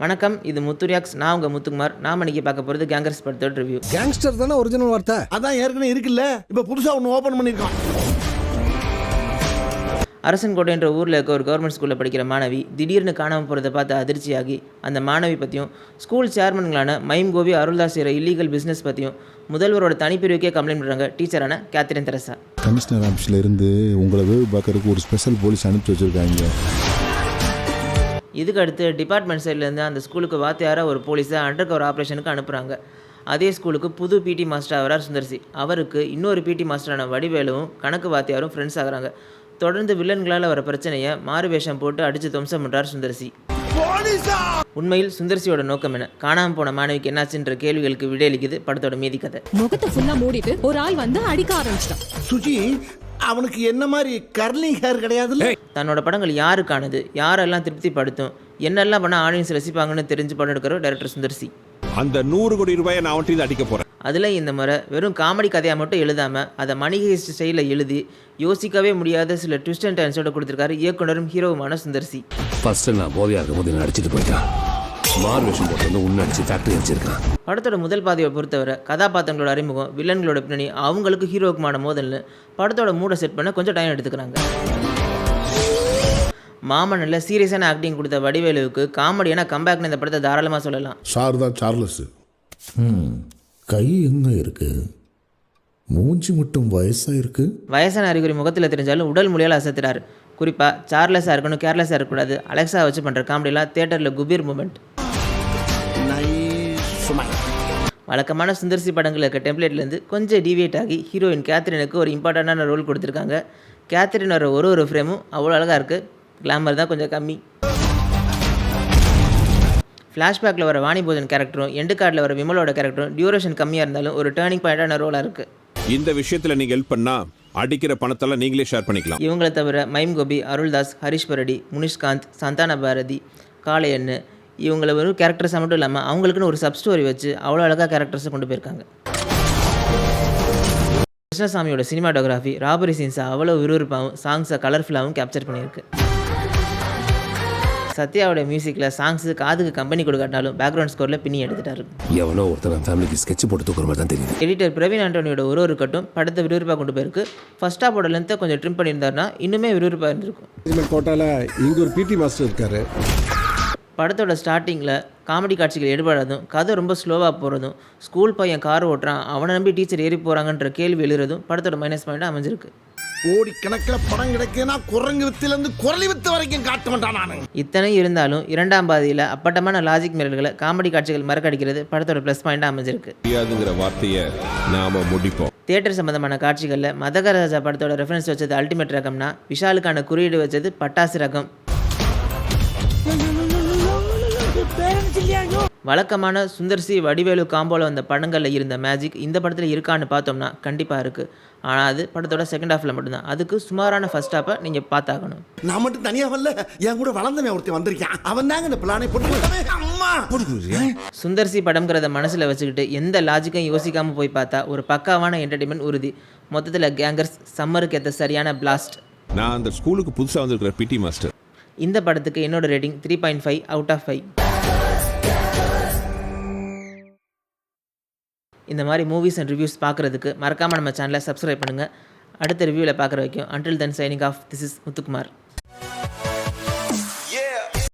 வணக்கம், இது முத்துரியாக்ஸ். நான் உங்கள் முத்துக்குமார். நாம் இன்னைக்கு பார்க்க போகிறது கேங்கர்ஸ் படத்தோட ரிவ்யூ. கேங்ஸ்டர் தானே ஒரிஜினல் வார்த்தை. அதான் ஏற்கனவே இருக்குல்ல, இப்போ புதுசாக ஒன்று ஓப்பன் பண்ணியிருக்கோம். அரசன்கோட்டை என்ற ஊரில் இருக்க ஒரு கவர்மெண்ட் ஸ்கூலில் படிக்கிற மாணவி திடீர்னு காணாமல் போகிறத பார்த்து அதிர்ச்சியாகி அந்த மாணவி பற்றியும் ஸ்கூல் சேர்மன்களான மைம் கோபி, அருள்தாஸ் செய்கிற இல்லீகல் பிஸ்னஸ் பற்றியும் முதல்வரோட தனிப்பிரிவுக்கே கம்ப்ளைண்ட் பண்ணுறாங்க டீச்சரான கேத்ரின் தெரசா. கமிஷனர் ஆஃபீஸில் இருந்து உங்களை வேவு பார்க்கறதுக்கு ஒரு ஸ்பெஷல் போலீஸ் அனுப்பிச்சி வச்சுருக்காங்க. இதுக்கு அடுத்து டிபார்ட்மெண்ட் சைட்லேருந்து அந்த ஸ்கூலுக்கு வாத்தியாராக ஒரு போலீஸை அண்டர் கவர் ஆப்ரேஷனுக்கு அனுப்புகிறாங்க. அதே ஸ்கூலுக்கு புது பிடி மாஸ்டர் ஆகிறார் சுந்தர்சி. அவருக்கு இன்னொரு பிடி மாஸ்டரான வடிவேலுவும் கணக்கு வாத்தியாரும் ஃப்ரெண்ட்ஸ் ஆகிறாங்க. தொடர்ந்து வில்லன்களால் வர பிரச்சனையை மாறு வேஷம் போட்டு அடித்து துவம்சம் பண்ணுறார் சுந்தர்சி. உண்மையில் சுந்தர்சியோட நோக்கம் என்ன? காணாமல் போன மாணவிக்கு என்னாச்சுன்ற கேள்விகளுக்கு விடையளிக்குது படத்தோட மீதி கதை. முகத்தை ஃபுல்லா மூடிட்டு ஒரு ஆள் வந்து அடிக்க ஆரம்பிச்சிட்டான். சுஜி, அவனுக்கு என்ன மாதிரி கர்லிங் ஹேர் கிடையாதுல்ல. தன்னோட படங்கள் யாருக்கானது, யாரெல்லாம் திருப்திப்படுத்தும், என்னெல்லாம் பண்ணால் ஆடியன்ஸ் ரசிப்பாங்கன்னு தெரிஞ்சு படம் எடுக்கிற டைரக்டர் சுந்தர்சி. அந்த 100 கோடி ரூபாயை நான் அவன்கிட்ட அடிக்க போகிறேன். அதில் இந்த முறை வெறும் காமெடி கதையாக மட்டும் எழுதாமல் அதை மணிகேஸ்ட் ஸ்டைலில் எழுதி யோசிக்கவே முடியாத சில ட்விஸ்ட் அண்ட் டர்ன்ஸோட கொடுத்துருக்காரு இயக்குனரும் ஹீரோவுமான சுந்தர்சி. ஃபர்ஸ்ட் நான் போதையாக இருக்கும் போது நான் அடிச்சுட்டு போயிட்டான். மாறு வேஷம் போட்டு வந்து உன்னை அடிச்சு ஃபேக்டரி அடிச்சிருக்கான். படத்தோட முதல் பாதியை பொறுத்தவரை கதாபாத்திரங்களோட அறிமுகம், வில்லன்களோட பின்னணி, அவங்களுக்கு ஹீரோவுக்குமான மோதல்னு படத்தோட மூடை செட் பண்ண கொஞ்சம் டைம் எடுத்துக்கிறாங்க. மாமனில் சீரியஸான ஆக்டிங் கொடுத்த வடிவேலுவுக்கு காமெடியான கம்பேக்னு இந்த படத்தை தாராளமாக சொல்லலாம். சார் தான் சார்லஸ். கை எங்க இருக்கு? மூஞ்சி மட்டும் வயசா இருக்கு. வயசான அறிகுறி முகத்தில் தெரிஞ்சாலும் உடல் மொழியால் அசத்துறாரு. குறிப்பாக சார்லஸாக இருக்கணும், கேர்லெஸ்ஸாக இருக்கக்கூடாது. அலெக்ஸா வச்சு பண்ணுற காமெடியெலாம் தியேட்டரில் குபீர் மூமெண்ட். வழக்கமான சுந்தர்சி படங்களில் இருக்க டெம்ப்ளேட்லேருந்து கொஞ்சம் டிவியேட் ஆகி ஹீரோயின் கேத்ரினுக்கு ஒரு இம்பார்ட்டண்டான ரோல் கொடுத்துருக்காங்க. கேத்ரின் வர ஒரு ஃப்ரேமும் அவ்வளோ அழகாக இருக்குது. கிளாமர் தான் கொஞ்சம் கம்மி. ஃப்ளாஷ்பேக்கில் வர வாணி போஜன் கேரக்டரும் எண்டு கார்டில் வர விமலோட கேரக்டரும் டியூரேஷன் கம்மியாக இருந்தாலும் ஒரு டேர்னிங் பாயிண்டான ரோலாக இருக்குது. இந்த விஷயத்தில் நீங்கள் ஹெல்ப் பண்ணால் அடிக்கிற பணத்தெல்லாம் நீங்களே ஷேர் பண்ணிக்கலாம். இவங்களை தவிர மைம் கோபி, அருள்தாஸ், ஹரிஷ் பரடி, முனிஷ்காந்த், சந்தான பாரதி, காளையன்னு இவங்களை வெறும் கேரக்டர்ஸாக மட்டும் இல்லாமல் அவங்களுக்குன்னு ஒரு சப் ஸ்டோரி வச்சு அவ்வளோ அழகாக கேரக்டர்ஸை கொண்டு போயிருக்காங்க. கிருஷ்ணசாமியோட சினிமாட்டோகிராஃபி ராபரி சீன்ஸை அவ்வளோ விறுவிறுப்பாகவும் சாங்ஸை கலர்ஃபுல்லாகவும் கேப்சர் பண்ணியிருக்கு. சத்யாவோட மியூசிக்கில் சாங்ஸு காதுக்கு கம்பெனி கொடுக்காட்டாலும் பேக்ரவுண்ட் ஸ்கோரில் பின்னி எடுத்துட்டாரு. எவனோ ஒருத்தர் ஃபேமிலிக்கு ஸ்கெட்ச் போட்டு தூக்குற மாதிரி தான் தெரியுது. எடிட்டர் பிரவீன் ஆண்டோனியோட ஒரு கட்டும் படத்தை விறுவிறுப்பாக கொண்டு போயிருக்கு. ஃபர்ஸ்ட் ஹாஃபோட லென்த்தை கொஞ்சம் ட்ரிம் பண்ணியிருந்தாருன்னா இன்னுமே விறுவிறுப்பாக இருந்திருக்கும். கோட்டால இங்கே ஒரு பிடி மாஸ்டர் இருக்காரு. படத்தோட ஸ்டார்டிங்கில் காமெடி காட்சிகள் எடுபடாதும், கதை ரொம்ப ஸ்லோவாக போகிறதும், ஸ்கூல் பையன் கார் ஓட்டுறான், அவனை நம்பி டீச்சர் ஏறி போகிறாங்கன்ற கேள்வி எழுதுறதும் படத்தோட மைனஸ் பாயிண்டாக அமைஞ்சிருக்கு. கோடிக்கணக்கில் படம் கிடைக்குன்னா குரங்கு வித்திலேருந்து குரலி வித்து வரைக்கும் காட்ட மாட்டான். நான் இத்தனை இருந்தாலும் இரண்டாம் பாதியில் அப்பட்டமான லாஜிக் மிரல்களை காமெடி காட்சிகள் மறக்கடிக்கிறது படத்தோட ப்ளஸ் பாயிண்டாக அமைஞ்சிருக்கு. முடியாதுங்கிற வார்த்தையை நாம் முடிப்போம். தியேட்டர் சம்பந்தமான காட்சிகளில் மதகராஜா படத்தோட ரெஃபரன்ஸ் வச்சது அல்டிமேட் ரகம்னா, விஷாலுக்கான குறியீடு வச்சது பட்டாசு ரகம். வழக்கமான சுந்தர்சி வடிவேலு காம்போவில் வந்த படங்களில் இருந்த மேஜிக் இந்த படத்தில் இருக்கான்னு பார்த்தோம்னா கண்டிப்பாக இருக்குது. ஆனால் அது படத்தோட செகண்ட் ஹாஃபில் மட்டும்தான். அதுக்கு சுமாரான ஃபர்ஸ்ட் ஹாஃபை நீங்கள் பார்த்தாகணும். நான் மட்டும் தனியாக வரல, என் கூட வளர்ந்தவன் ஒருத்தன் வந்திருக்கான். அவன் தாங்க இந்த பிளானை போட்டு. சுந்தர்சி படம்ங்கிறத மனசில் வச்சுக்கிட்டு எந்த லாஜிக்கும் யோசிக்காமல் போய் பார்த்தா ஒரு பக்காவான என்டர்டைன்மெண்ட் உறுதி. மொத்தத்தில் கேங்கர்ஸ் சம்மருக்கு ஏற்ற சரியான பிளாஸ்ட். நான் அந்த ஸ்கூலுக்கு புதுசாக வந்திருக்கிற பிடி மாஸ்டர். இந்த படத்துக்கு என்னோட ரேட்டிங் 3.5 அவுட் ஆஃப் 5. இந்த மாதிரி மூவிஸ் அண்ட் ரிவ்யூஸ் பார்க்குறதுக்கு மறக்காமல் நம்ம சேனலை சப்ஸ்கிரைப் பண்ணுங்கள். அடுத்த ரிவ்யூவில் பார்க்குற வரைக்கும் until then signing off. This is Muthukumar.